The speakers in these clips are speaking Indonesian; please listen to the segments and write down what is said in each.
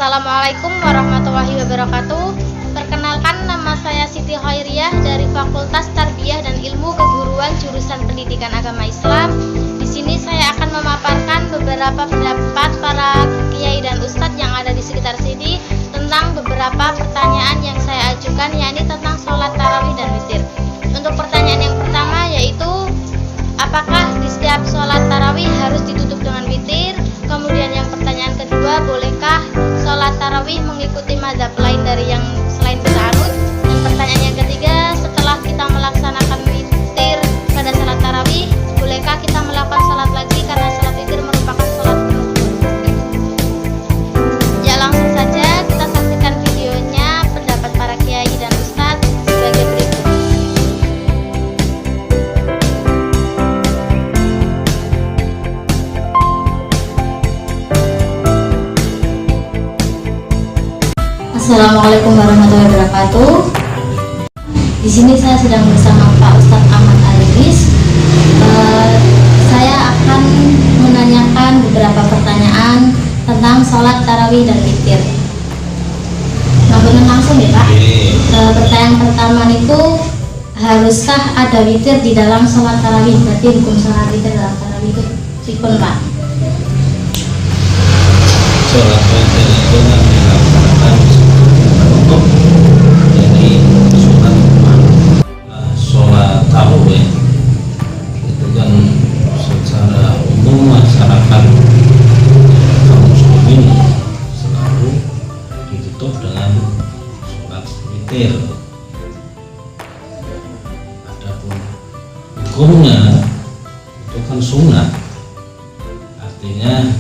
Assalamualaikum warahmatullahi wabarakatuh. Perkenalkan, nama saya Siti Khairiyah dari Fakultas Tarbiyah dan Ilmu Keguruan jurusan Pendidikan Agama Islam. Di sini saya akan memaparkan beberapa pendapat para kiai dan ustadz yang ada di sekitar sini tentang beberapa pertanyaan yang saya ajukan, yakni tentang sholat tarawih dan witir. Untuk pertanyaan yang pertama yaitu, apakah di setiap sholat tarawih harus ditutup dengan witir? Kemudian yang pertanyaan kedua, bolehkah sholat tarawih mengikuti mazhab lain dari yang selain kita anut? Dan pertanyaan yang ketiga, setelah kita melaksanakan witir pada sholat tarawih, bolehkah kita melakukan sholat lagi karena sholat witir merupakan sholat penutup? Ya, langsung saja kita saksikan videonya, pendapat para kiai dan ustadz sebagai berikut. Assalamualaikum warahmatullahi wabarakatuh. Di sini saya sedang bersama Pak Ustadz Ahmad Aris. Saya akan menanyakan beberapa pertanyaan tentang sholat tarawih dan witir. Ngobrolin langsung ya Pak. Pertanyaan pertama itu, haruskah ada witir di dalam sholat tarawih? Berarti hukum sholat witir dalam tarawih itu pripun Pak? Sholat witir itu kan dilaksanakan untuk jadi sunat. Sholat tarawih itu kan secara umum masyarakat kaum muslimin selalu ditutup dengan sholat witir. Adapun hukumnya itu kan sunat, artinya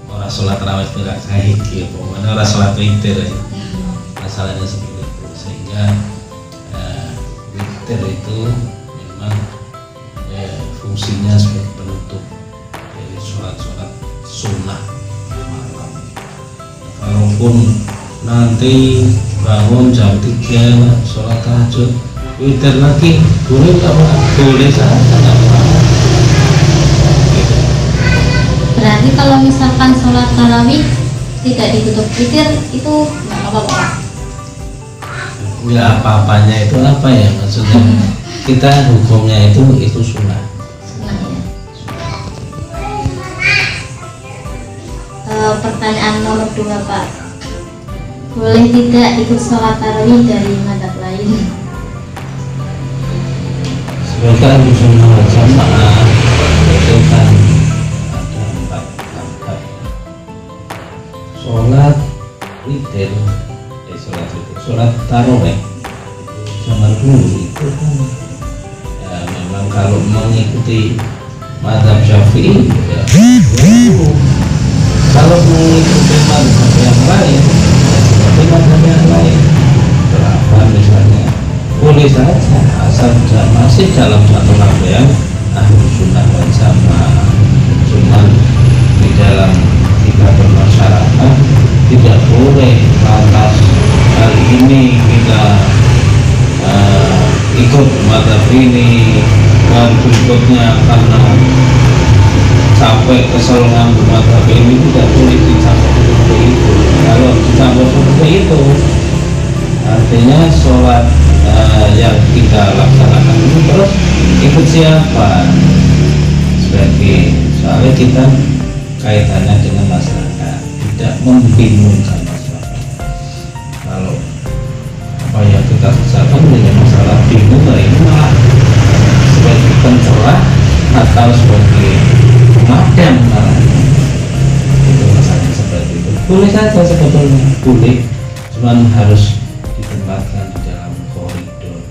orang sholat tarawih itu gak kayak gitu, pokoknya orang sholat witir ya. Masalahnya seperti itu, sehingga witir itu memang fungsinya sebagai penutup dari sholat-sholat sunnah malam. Walaupun nanti bangun jam 3 sholat tahajud witir lagi, boleh tak Pak? Boleh saja, tak apa. Berarti kalau misalkan sholat tarawih tidak ditutup witir itu nggak apa-apa Pak? Nggak apa-apanya itu apa ya, maksudnya kita hukumnya itu sunnah. Pertanyaan nomor 2 Pak, boleh tidak ikut sholat tarawih dari mazhab lain? Sebagai ahlu sunnah wal jamaah itu kan ada 4 mazhab. Sholat witir, sholat tarawih zaman dulu itu kan ya memang kalau mengikuti mazhab Syafi'i ya dulu. Kalau mengikuti mazhab yang lain ya seperti mazhab yang lain berapa misalnya boleh saja, asal masih dalam satu rangkaian ahlu sunnah wal jamaah. Cuman di dalam kita bermasyarakat tidak boleh lantas kali ini kita ikut mazhab ini dan berikutnya karena capek kesel dengan mazhab ini, tidak boleh dicampur seperti itu. Kalau dicampur seperti itu artinya sholat yang kita laksanakan itu terus ikut siapa? Sebagai soalnya kita kaitannya dengan masyarakat, tidak membingungkan masyarakat. Kalau apa yang kita kerjakan dengan masalah bingung, ini malah sebagai pencerah atau sebagai pemadam malah itu masalahnya seperti itu. Boleh saja sebetulnya, boleh, cuman harus ditempatkan di dalam koridor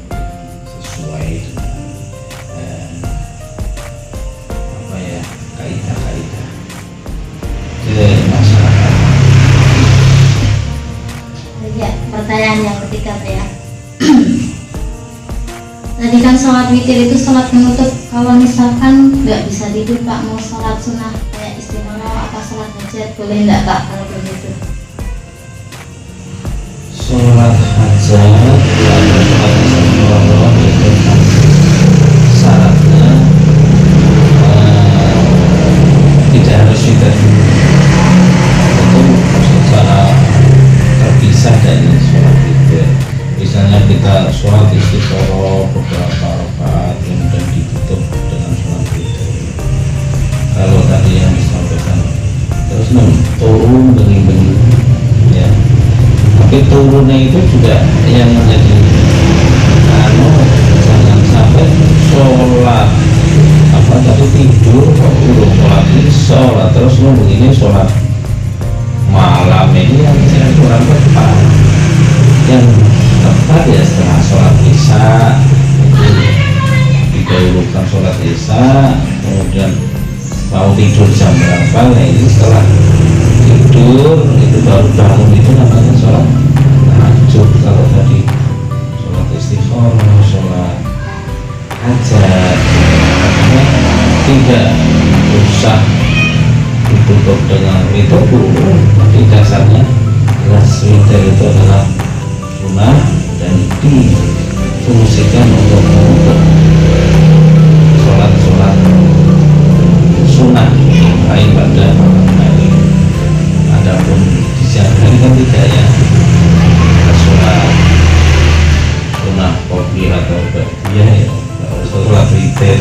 sesuai dengan apa ya, kaidah-kaidah ke masyarakat. Ya, pertanyaan yang ketiga Pak ya. Tadi kan sholat witir itu sholat penutup. Kalau misalkan nggak bisa tidur Pak, mau sholat sunnah kayak istimewa apa sholat hajat, boleh nggak Pak kalau begitu? Sholat hajat dan sholat istimewa itu kan syaratnya tidak harus witir. Itu secara turun bening-bening ya. Tapi turunnya itu juga yang menjadi jangan sampai sholat apa tadi tidur kok urung sholat isya terus nunggu ini sholat malam ini yang saya kurang tepat. Yang tepat ya setelah sholat isya itu didahulukan sholat isya, kemudian mau tidur jam berapa, nah ini setelah tidur itu baru bangun, itu namanya sholat tahajud. Kalau tadi sholat istikharah, sholat hajat, tidak usah ditutup dengan itu dulu. Tapi dasarnya jelas witir itu adalah sunnah dan difungsikan untuk sholat sunnah lain pada hari. Adapun di siang hari kan tidak ya, sholat sunnah qobliyah atau ba'diyah ya, sholat witir.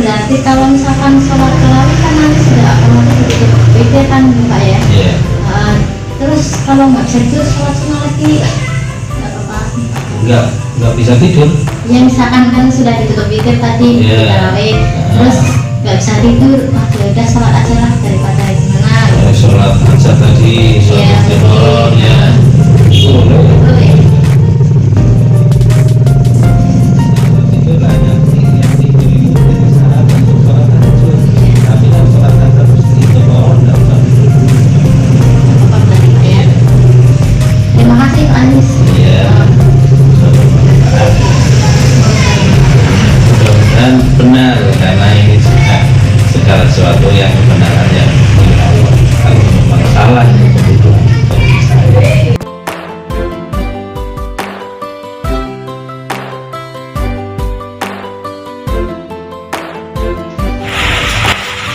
Berarti kalau misalkan sholat tarawih kan nanti sudah otomatis begitu witir kan Pak ya? Iya. Terus kalau nggak bisa tidur sholat sunnah lagi nggak apa-apa? Nggak bisa tidur. Ya misalkan kan sudah ditutup witir tadi tarawih, terus nggak bisa tidur, ya udah sholat aja lah daripada gimana? Sholat hajat tadi, sholat istikharah ya, boleh. Benar, karena ini segala sesuatu yang kebenaran yang dari Allah. Kalau memang salah kebutuhan dari saya.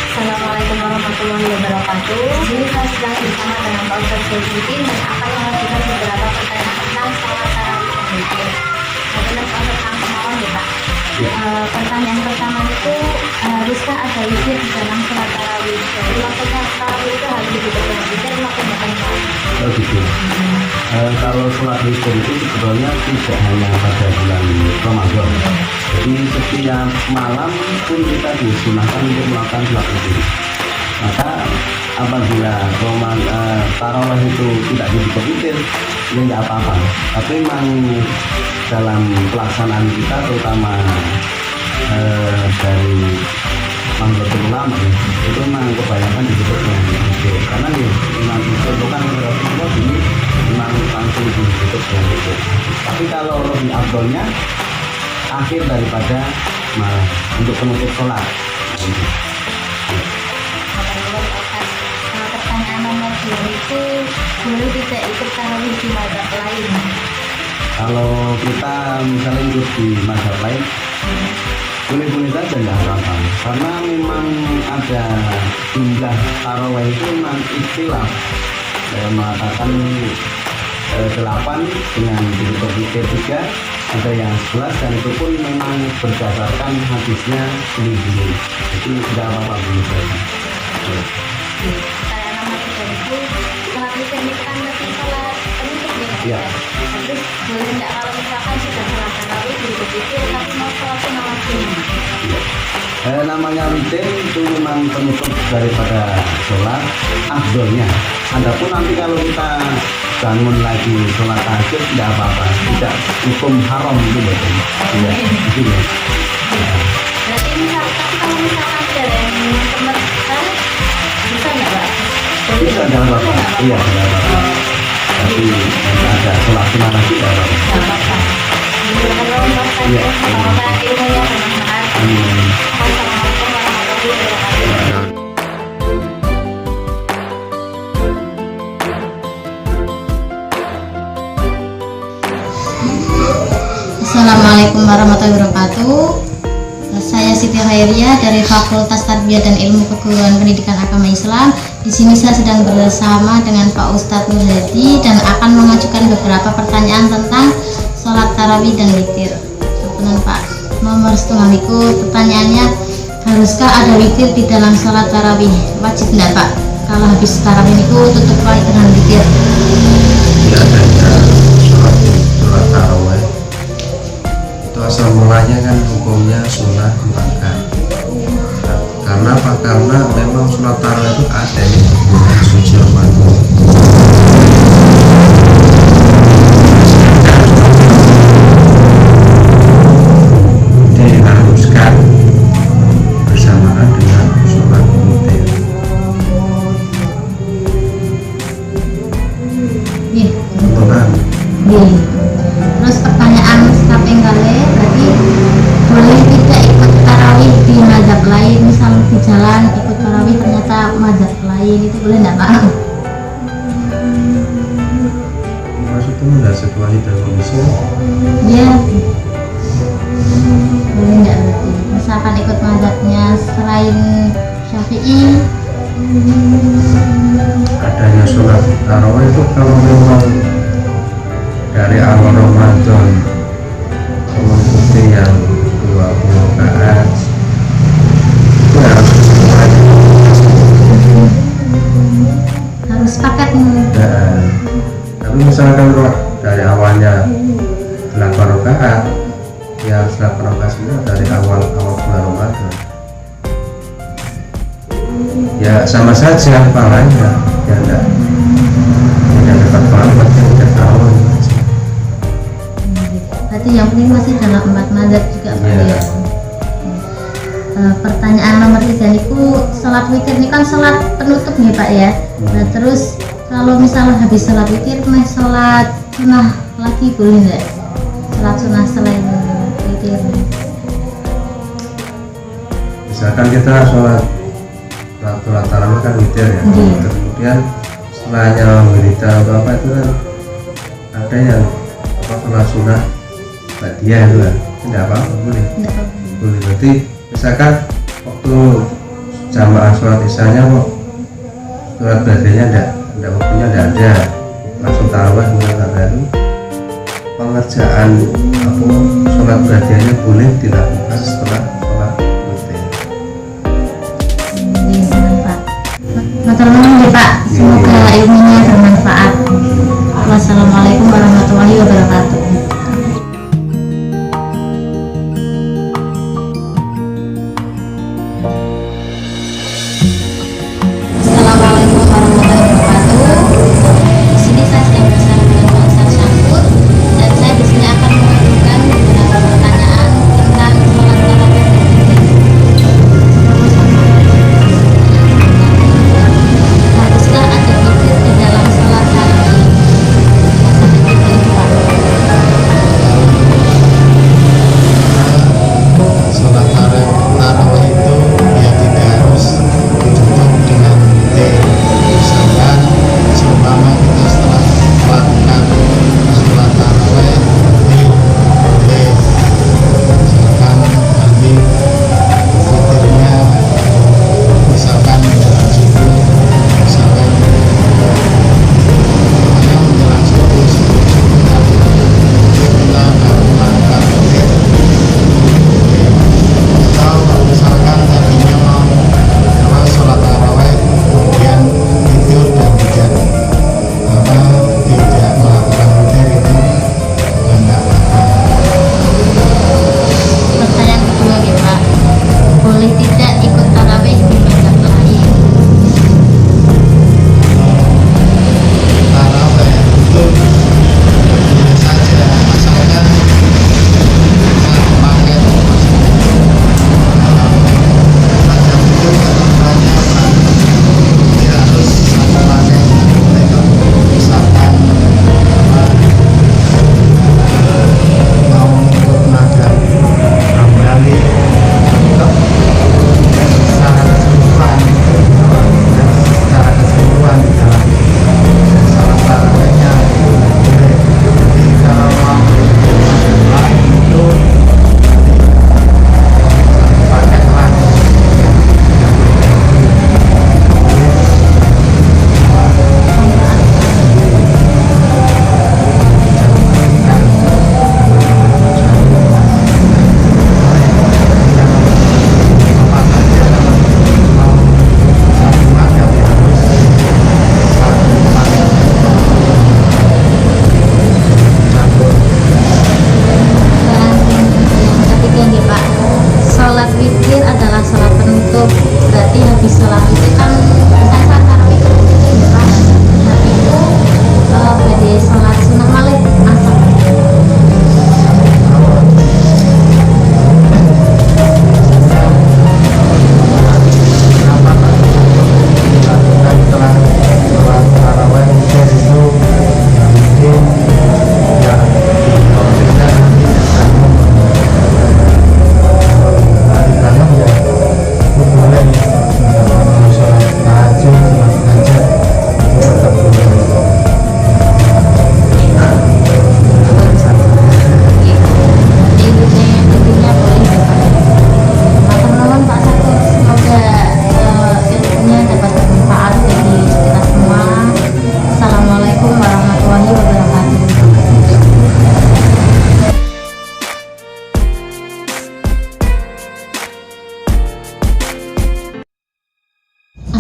Assalamualaikum warahmatullahi wabarakatuh. Ini saya sedang bersama dengan Pak Ustadz Zulkifli dan akan mengajukan beberapa pertanyaan tentang sholat tarawih dan witir. Benar Pak Ustadz, langsung mohon ya Pak. Pertanyaan pertama itu, haruskah ada witir di dalam sholat tarawih? Jadi maksudnya tarawih itu harus ditutup dengan witir maupun bukan? Oh gitu. Kalau sholat witir itu sebetulnya tidak hanya pada bulan Ramadan. Jadi setiap malam pun kita disunahkan untuk melakukan sholat witir. Maka apabila tarawih itu tidak ditutup witir, ya nggak apa-apa. Tapi memang dalam pelaksanaan kita, terutama dari Nahdlatul Ulama itu memang kebanyakan ditutup dengan witir. Karena nih memang dicontohkan oleh Rasulullah ini memang langsung ditutup dengan witir. Tapi kalau lebih afdolnya akhir daripada malam untuk penutup sholat. Pertanyaan nomor 2 itu, boleh tidak ikut tarawih di mazhab lain? Kalau kita misalnya ikut di mazhab lain, boleh-boleh saja nggak apa-apa. Karena memang ada jumlah tarawih itu memang istilah mengatakan 8 dengan ditutup witir 3, ada yang 11, dan itu pun memang berdasarkan hadisnya sendiri. Jadi tidak apa-apa boleh saja. Pertanyaan nomor 3 itu, sholat witir itu kan masih sholat penutup ya? Iya. Terus boleh nggak kalau misalkan sudah sholat tarawih ditutup witir tapi mau sholat sunnah lagi? Namanya witir itu memang penutup daripada sholat afdolnya. Adapun nanti kalau kita bangun lagi sholat tahajud tidak apa-apa, tidak hukum haram itu betul. Iya, itu ya. Berarti misalkan kalau misalkan ada yang tempat sana bisa nggak Pak? Bisa, tidak apa-apa. Iya, tidak apa-apa. Tapi jika ada sholat sunnah lagi tidak apa-apa. Nggak apa-apa. Iya. Semoga ilmunya bermanfaat. Amin. Assalamualaikum warahmatullahi wabarakatuh. Assalamualaikum warahmatullahi wabarakatuh. Saya Siti Khairiyah dari Fakultas Tarbiyah dan Ilmu Keguruan Pendidikan Agama Islam. Di sini saya sedang bersama dengan Pak Ustadz Nur Hadi dan akan mengajukan beberapa pertanyaan tentang sholat tarawih dan witir. Benar Pak. Nomor setengah pertanyaannya, Haruskah ada witir di dalam sholat tarawih? Wajib enggak Pak? Kalau habis tarawih itu tutup baik dengan witir. Tidak adanya sholat tarawih itu asal mulanya kan hukumnya sunnah muakkad. Karena apa? Karena memang sholat tarawih itu ada di bulan suci Ramadan. Diharuskan bersamaan dengan sholat witir. Iya. Betulan. Iya. Terus pertanyaan kaping kali, berarti boleh tidak ikut tarawih di mazhab lain, misal di jalan ikut tarawih ternyata mazhab lain, itu boleh enggak Pak? Maksudnya nggak situasi dan kondisi. Iya. Boleh enggak berarti? Misalkan ikut mazhabnya selain Syafi'i. Adanya sholat tarawih itu kalau memang dari awal Ramadan mengikuti yang 20 rakaat itu Harus paket dan tapi misalkan dari awalnya 8 rakaat ya 8 rakaat itu dari awal bulan Ramadan ya sama saja pahalanya ya enggak dapat pahala yang udah tahu. Berarti yang penting masih dalam 4 mazhab juga Pak ya. Pertanyaan nomor 3 itu sholat witir ini kan sholat penutup nih Pak ya. Nah terus kalau misalnya habis sholat witir meh sholat sunnah lagi boleh nggak? Sholat sunnah selain witir. Misalkan kita sholat tarawih kan witir ya. Kemudian setelahnya berita atau apa itu kan ada yang sholat sunnah ba'diyah itu kan tidak apa-apa boleh. Boleh berarti misalkan waktu jamaah sholat isyanya kok sholat ba'diyahnya tidak waktunya tidak ada langsung tarawih kemudian ada itu pengerjaan sholat ba'diyahnya boleh dilakukan setelah sholat witir. Matur nuwun ya Pak. Semoga ilmunya bermanfaat. Wassalamualaikum warahmatullahi wabarakatuh. Assalamualaikum warahmatullahi wabarakatuh. Di sini saya sedang bersama dengan Pak Ustaz Syamkur dan saya di sini akan mengajukan beberapa pertanyaan tentang sholat tarawih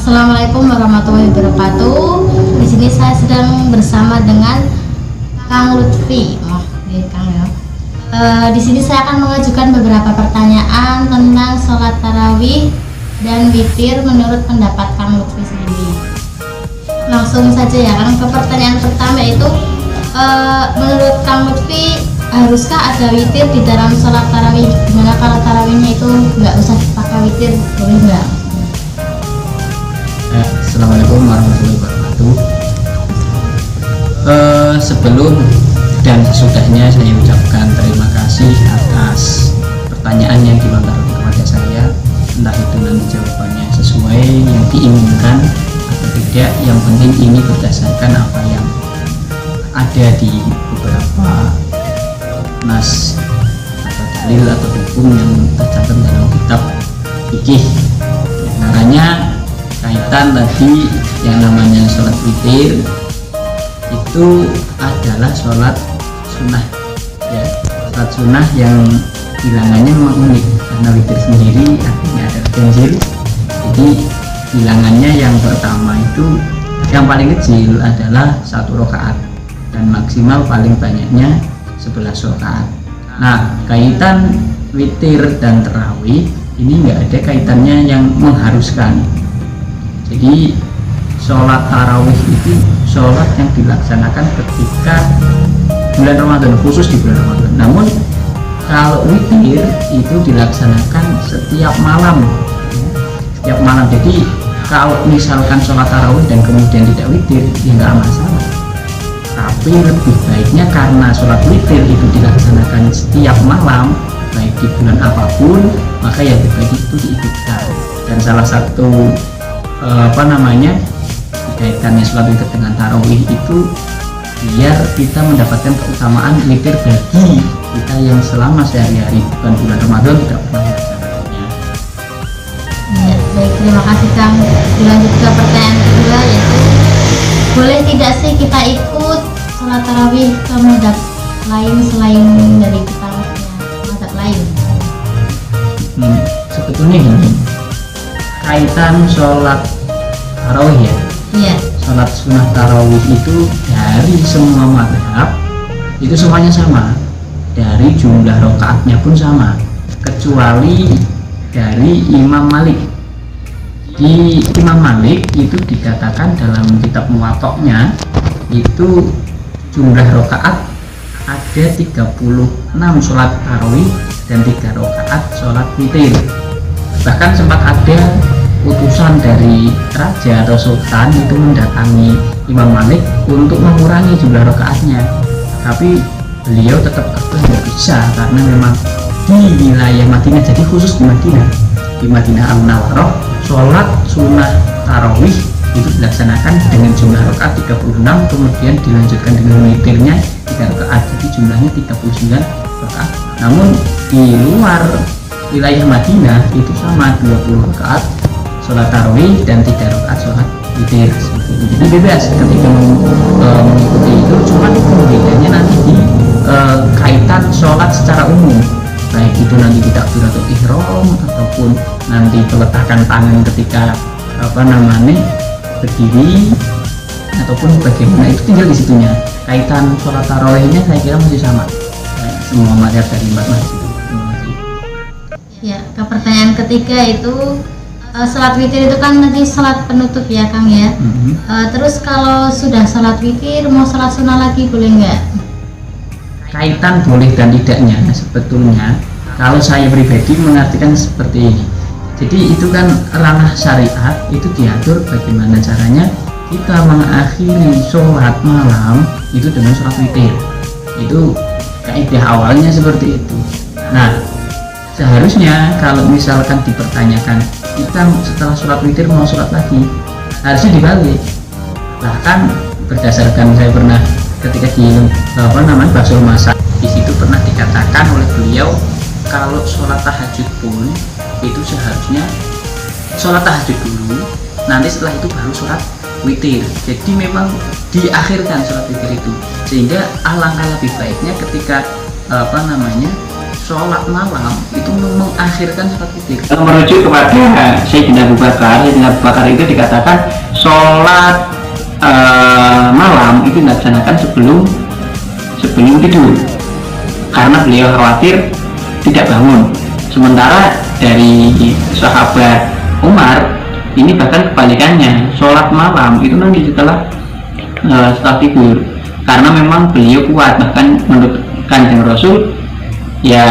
Assalamualaikum warahmatullahi wabarakatuh. Di sini saya sedang bersama dengan Kang Lutfi. Kang ya. Di sini saya akan mengajukan beberapa pertanyaan tentang sholat tarawih dan witir menurut pendapat Kang Lutfi sendiri. Langsung saja ya Kang, ke pertanyaan pertama itu menurut Kang Lutfi haruskah ada witir di dalam sholat tarawih? Gimana kalau tarawihnya itu nggak usah pakai witir, boleh nggak? Assalamualaikum warahmatullahi wabarakatuh. Sebelum dan sesudahnya saya ucapkan terima kasih atas pertanyaan yang dilontarkan kepada saya, entah itu nanti jawabannya sesuai yang diinginkan atau tidak, yang penting ini berdasarkan apa yang ada di beberapa nas atau dalil atau hukum yang tercantum dalam kitab fikih. Caranya kaitan tadi yang namanya sholat witir itu adalah sholat sunnah ya, sholat sunnah yang bilangannya memang unik karena witir sendiri artinya ada ganjil. Jadi bilangannya yang pertama itu yang paling kecil adalah 1 rakaat dan maksimal paling banyaknya 11 rakaat. Nah, kaitan witir dan tarawih ini nggak ada kaitannya yang mengharuskan. Jadi sholat tarawih itu sholat yang dilaksanakan ketika bulan Ramadan, khusus di bulan Ramadan. Namun kalau witir itu dilaksanakan setiap malam ya, setiap malam. Jadi kalau misalkan sholat tarawih dan kemudian tidak witir ya nggak masalah, tapi lebih baiknya karena sholat witir itu dilaksanakan setiap malam baik di bulan apapun, maka yang terbaik itu diikutkan. Dan salah satu kaitannya sholat witir dengan tarawih itu biar kita mendapatkan keutamaan witir bagi kita yang selama sehari-hari bukan bulan Ramadan tidak pernah melaksanakannya. Ya, baik, terima kasih Kang. Dilanjut ke pertanyaan kedua, yaitu boleh tidak sih kita ikut sholat tarawih ke mazhab lain selain dari kita mazhab lain? Sebetulnya gini, kaitan sholat tarawih ya, Iya. sholat sunnah tarawih itu dari semua mazhab itu semuanya sama, dari jumlah rakaatnya pun sama, kecuali dari Imam Malik. Di Imam Malik itu dikatakan dalam kitab Muwatta'nya itu jumlah rakaat ada 36 sholat tarawih dan 3 rakaat sholat witir. Bahkan sempat ada utusan dari raja atau sultan itu mendatangi Imam Malik untuk mengurangi jumlah rakaatnya, tapi beliau tetap nggak bisa karena memang di wilayah Madinah, jadi khusus di Madinah Al-Munawwarah sholat sunnah tarawih itu dilaksanakan dengan jumlah rakaat 36, kemudian dilanjutkan dengan witirnya 3 rakaat, jadi jumlahnya 39 rakaat. Namun di luar wilayah Madinah itu sama 20 rakaat sholat tarawih dan 3 rakaat sholat witir. Jadi bebas ketika mengikuti itu, cuma bedanya nanti di kaitan sholat secara umum, baik itu nanti di takbiratul ihram ataupun nanti peletakan tangan ketika berdiri ataupun bagaimana, itu tinggal di situnya. Kaitan sholat tarawihnya saya kira masih sama semua mazhab dari 4 mazhab. Ya, ke pertanyaan ketiga itu sholat witir itu kan nanti sholat penutup ya Kang ya. Terus kalau sudah sholat witir mau sholat sunnah lagi boleh nggak? Kaitan boleh dan tidaknya sebetulnya kalau saya pribadi mengartikan seperti ini. Jadi itu kan ranah syariat, itu diatur bagaimana caranya kita mengakhiri sholat malam itu dengan sholat witir. Itu kaidah awalnya seperti itu. Nah, seharusnya kalau misalkan dipertanyakan kita setelah sholat witir mau sholat lagi, harusnya dibalik. Bahkan berdasarkan saya pernah ketika di Basul Masa, di situ pernah dikatakan oleh beliau kalau sholat tahajud pun itu seharusnya sholat tahajud dulu, nanti setelah itu baru sholat witir. Jadi memang diakhirkan sholat witir itu, sehingga alangkah lebih baiknya ketika sholat malam itu mengakhirkan sholat witir. Kalau merujuk kepada Sayyidina Abu Bakar itu dikatakan sholat malam itu dilaksanakan sebelum tidur karena beliau khawatir tidak bangun. Sementara dari sahabat Umar ini bahkan kebalikannya, sholat malam itu nanti setelah tidur karena memang beliau kuat. Bahkan menurut Kanjeng Rasul ya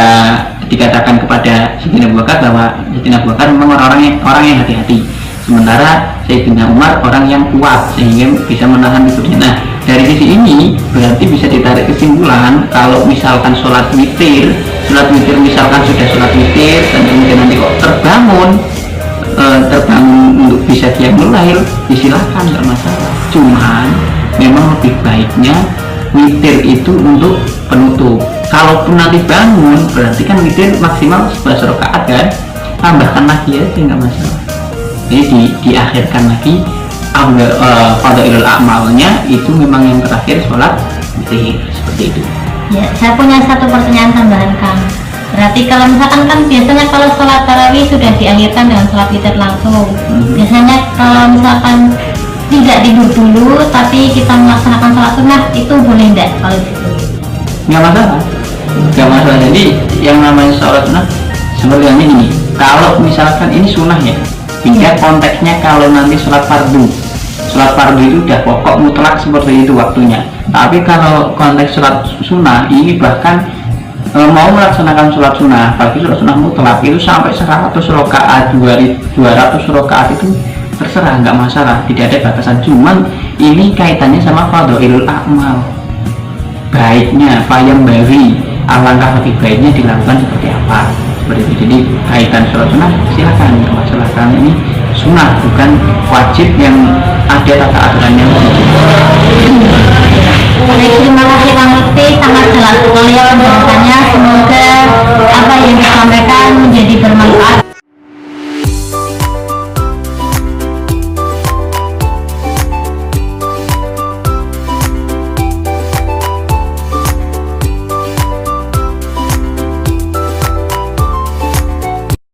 dikatakan kepada Sayyidina Abu Bakar bahwa Sayyidina Abu Bakar memang orang yang hati-hati, sementara Sayyidina Umar orang yang kuat sehingga bisa menahan tidurnya. Nah, dari sisi ini berarti bisa ditarik kesimpulan kalau misalkan sholat witir misalkan sudah sholat witir dan kemudian nanti kok terbangun untuk bisa qiyamul lail, disilahkan, nggak masalah. Cuman memang lebih baiknya witir itu untuk penutup. Kalaupun nanti bangun berarti kan witir maksimal 11 rakaat kan, tambahkan lagi aja nggak masalah. Jadi diakhirkan lagi fadhailul a'malnya itu memang yang terakhir sholat witir, seperti itu. Ya, saya punya satu pertanyaan tambahan, Kang. Berarti kalau misalkan kan biasanya kalau sholat tarawih sudah diakhirkan dengan sholat witir langsung. Biasanya kalau misalkan tidak tidur dulu tapi kita melaksanakan sholat sunnah itu boleh enggak kalau itu? Nggak masalah. Jadi yang namanya sholat sunnah seperti ini. Kalau misalkan ini sunnah ya, hingga konteksnya kalau nanti sholat fardu itu udah pokok mutlak seperti itu waktunya. Tapi kalau konteks sholat sunnah ini bahkan mau melaksanakan sholat sunnah, apalagi sholat sunnah mutlak itu sampai 100 rakaat, 200 rakaat itu terserah, nggak masalah, tidak ada batasan. Cuman ini kaitannya sama fadhailul a'mal, baiknya payam bari, alangkah lebih baiknya dilakukan seperti apa, seperti itu. Jadi kaitan sholat sunnah silakan, nggak masalah, karena ini sunnah bukan wajib yang ada tata aturannya. Terima kasih Bang Lutfi, sangat jelas sekali ya.